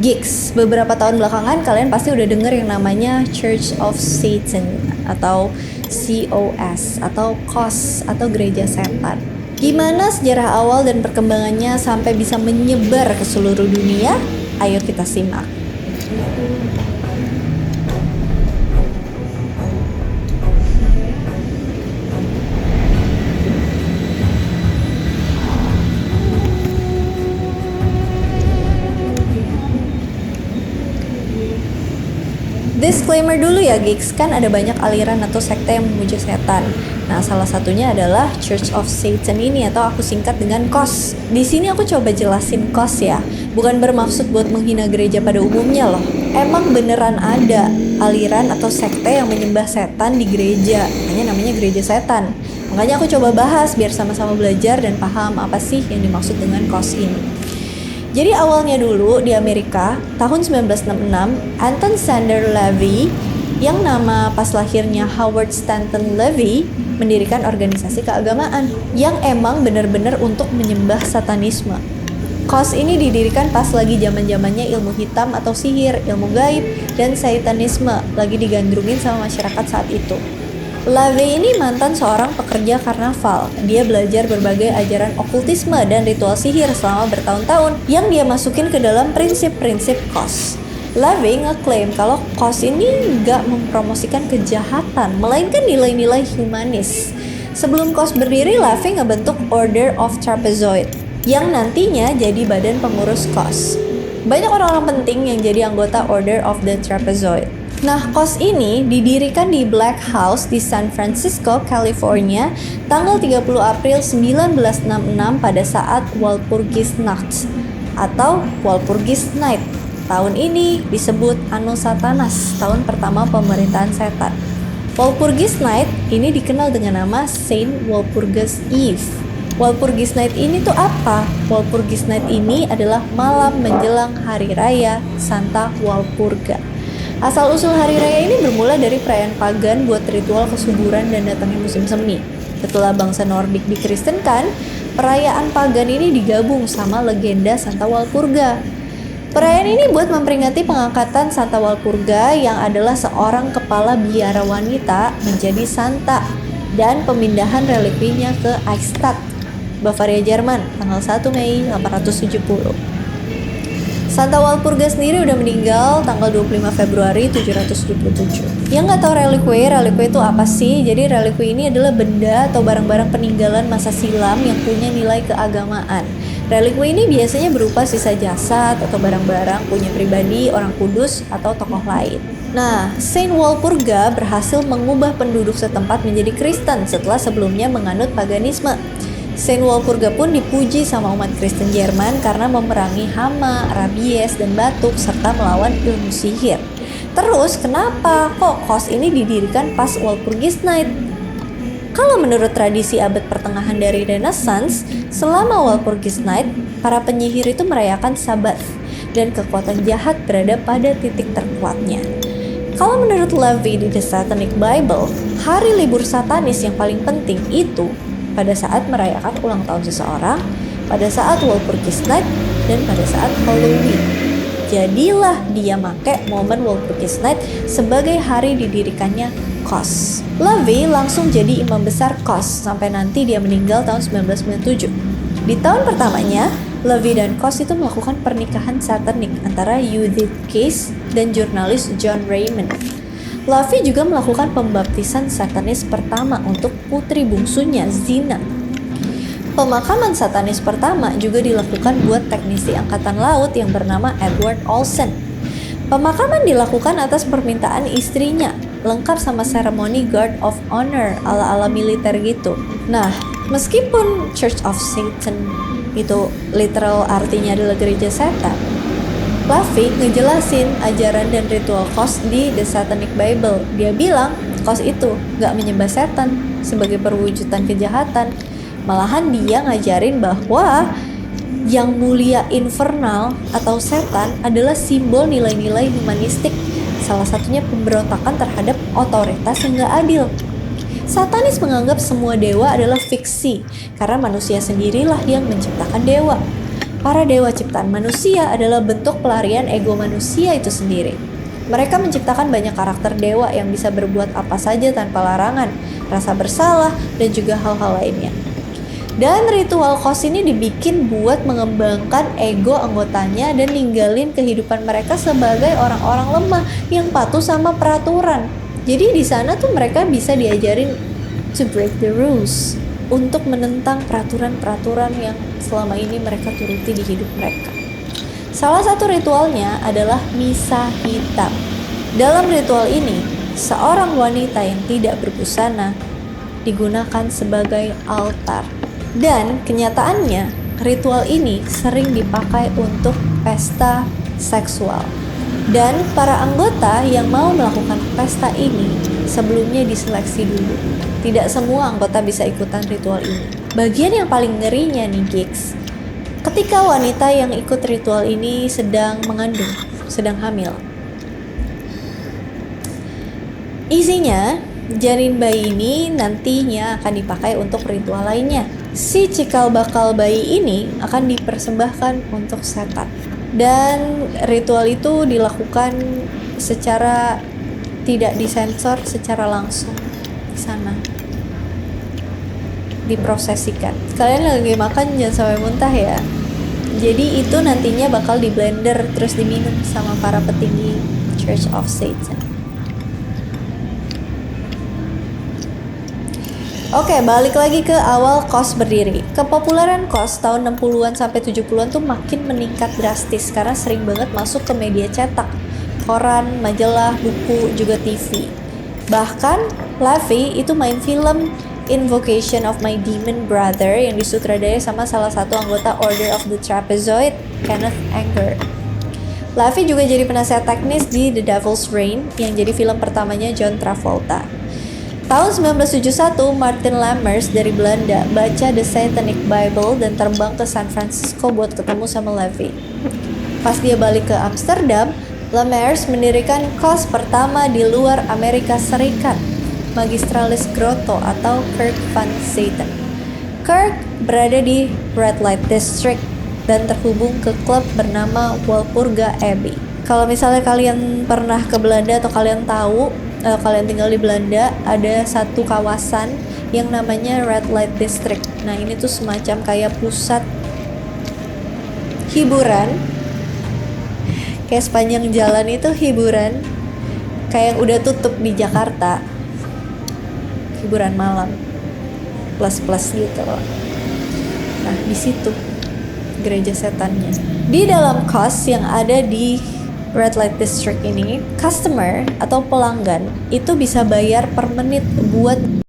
Gigs, beberapa tahun belakangan kalian pasti udah denger yang namanya Church of Satan atau COS atau COS atau Gereja Setan. Gimana sejarah awal dan perkembangannya sampai bisa menyebar ke seluruh dunia? Ayo kita simak. Disclaimer dulu ya gigs, kan ada banyak aliran atau sekte yang memuja setan. Nah, salah satunya adalah Church of Satan ini atau aku singkat dengan COS. Di sini aku coba jelasin COS ya. Bukan bermaksud buat menghina gereja pada umumnya loh. Emang beneran ada aliran atau sekte yang menyembah setan di gereja. Makanya namanya gereja setan. Makanya aku coba bahas biar sama-sama belajar dan paham apa sih yang dimaksud dengan COS ini. Jadi awalnya dulu di Amerika, tahun 1966, Anton Sander Levy, yang nama pas lahirnya Howard Stanton Levy, mendirikan organisasi keagamaan yang emang bener-bener untuk menyembah satanisme. COS ini didirikan pas lagi zaman-zamannya ilmu hitam atau sihir, ilmu gaib, dan satanisme lagi digandrungin sama masyarakat saat itu. LaVey ini mantan seorang pekerja karnaval. Dia belajar berbagai ajaran okultisme dan ritual sihir selama bertahun-tahun yang dia masukin ke dalam prinsip-prinsip COS. LaVey ngeklaim kalau COS ini nggak mempromosikan kejahatan, melainkan nilai-nilai humanis. Sebelum COS berdiri, LaVey ngebentuk Order of Trapezoid yang nantinya jadi badan pengurus COS. Banyak orang-orang penting yang jadi anggota Order of the Trapezoid. Nah, COS ini didirikan di Black House di San Francisco, California, tanggal 30 April 1966 pada saat Walpurgisnacht atau Walpurgis Night. Tahun ini disebut Anno Satanas, tahun pertama pemerintahan setan. Walpurgis Night ini dikenal dengan nama Saint Walpurgis Eve. Walpurgis Night ini tuh apa? Walpurgis Night ini adalah malam menjelang hari raya Santa Walpurga. Asal-usul hari raya ini bermula dari perayaan pagan buat ritual kesuburan dan datangnya musim semi. Setelah bangsa Nordik dikristenkan, perayaan pagan ini digabung sama legenda Santa Walpurga. Perayaan ini buat memperingati pengangkatan Santa Walpurga yang adalah seorang kepala biara wanita menjadi santa dan pemindahan relikwinya ke Eichstätt, Bavaria, Jerman, tanggal 1 Mei 870. Santa Walpurga sendiri udah meninggal tanggal 25 Februari 777. Yang nggak tahu relikwi itu apa sih? Jadi relikwi ini adalah benda atau barang-barang peninggalan masa silam yang punya nilai keagamaan. Relikwi ini biasanya berupa sisa jasad atau barang-barang punya pribadi, orang kudus, atau tokoh lain. Nah, Saint Walpurga berhasil mengubah penduduk setempat menjadi Kristen setelah sebelumnya menganut paganisme. Saint Walpurga pun dipuji sama umat Kristen Jerman karena memerangi hama, rabies, dan batuk serta melawan ilmu sihir. Terus kenapa kok COS ini didirikan pas Walpurgis Night? Kalau menurut tradisi abad pertengahan dari Renaissance, selama Walpurgis Night, para penyihir itu merayakan Sabat dan kekuatan jahat berada pada titik terkuatnya. Kalau menurut Levy di The Satanic Bible, hari libur satanis yang paling penting itu pada saat merayakan ulang tahun seseorang, pada saat Walpurgis Night, dan pada saat Halloween. Jadilah dia make momen Walpurgis Night sebagai hari didirikannya COS. Levy langsung jadi imam besar COS sampai nanti dia meninggal tahun 1997. Di tahun pertamanya, Levy dan COS itu melakukan pernikahan satanik antara Judith Case dan jurnalis John Raymond. Levy juga melakukan pembaptisan satanis pertama untuk putri bungsunya, Zina. Pemakaman satanis pertama juga dilakukan buat teknisi angkatan laut yang bernama Edward Olsen. Pemakaman dilakukan atas permintaan istrinya, lengkap sama seremoni Guard of Honor ala-ala militer gitu. Nah, meskipun Church of Satan itu literal artinya adalah gereja setan, Levy ngejelasin ajaran dan ritual COS di The Satanic Bible. Dia bilang COS itu gak menyembah setan sebagai perwujudan kejahatan. Malahan dia ngajarin bahwa yang mulia infernal atau setan adalah simbol nilai-nilai humanistik. Salah satunya pemberontakan terhadap otoritas yang gak adil. Satanis menganggap semua dewa adalah fiksi karena manusia sendirilah yang menciptakan dewa. Para dewa ciptaan manusia adalah bentuk pelarian ego manusia itu sendiri. Mereka menciptakan banyak karakter dewa yang bisa berbuat apa saja tanpa larangan, rasa bersalah, dan juga hal-hal lainnya. Dan ritual kos ini dibikin buat mengembangkan ego anggotanya dan ninggalin kehidupan mereka sebagai orang-orang lemah yang patuh sama peraturan. Jadi di sana tuh mereka bisa diajarin to break the rules, untuk menentang peraturan-peraturan yang selama ini mereka turuti di hidup mereka. Salah satu ritualnya adalah misa hitam. Dalam ritual ini, seorang wanita yang tidak berbusana digunakan sebagai altar. Dan kenyataannya, ritual ini sering dipakai untuk pesta seksual. Dan para anggota yang mau melakukan pesta ini sebelumnya diseleksi dulu. Tidak semua anggota bisa ikutan ritual ini. Bagian yang paling ngerinya nih, gigs, ketika wanita yang ikut ritual ini sedang mengandung, sedang hamil. Isinya, janin bayi ini nantinya akan dipakai untuk ritual lainnya. Si cikal bakal bayi ini akan dipersembahkan untuk setan. Dan ritual itu dilakukan secara tidak disensor, secara langsung di sana. Diprosesikan. Kalian lagi makan jangan sampai muntah ya. Jadi itu nantinya bakal di blender terus diminum sama para petinggi Church of Satan. Oke, balik lagi ke awal KOS berdiri. Kepopuleran KOS tahun 60-an sampai 70-an tuh makin meningkat drastis karena sering banget masuk ke media cetak, koran, majalah, buku, juga TV. Bahkan LaVey itu main film Invocation of My Demon Brother yang disutradarai sama salah satu anggota Order of the Trapezoid, Kenneth Anger. LaVey juga jadi penasehat teknis di The Devil's Rain yang jadi film pertamanya John Travolta. Tahun 1971, Martin Lammers dari Belanda baca The Satanic Bible dan terbang ke San Francisco buat ketemu sama LaVey. Pas dia balik ke Amsterdam, Lammers mendirikan KOS pertama di luar Amerika Serikat, Magistralis Grotto atau Kerk van Satan. Kerk berada di Red Light District dan terhubung ke klub bernama Walpurga Abbey. Kalau misalnya kalian pernah ke Belanda atau kalian tahu, kalian tinggal di Belanda, ada satu kawasan yang namanya Red Light District. Nah ini tuh semacam kayak pusat hiburan, kayak sepanjang jalan itu hiburan, kayak yang udah tutup di Jakarta, hiburan malam plus gitu loh. Nah di situ gereja setannya. Di dalam KOS yang ada di Red Light District ini, customer atau pelanggan itu bisa bayar per menit buat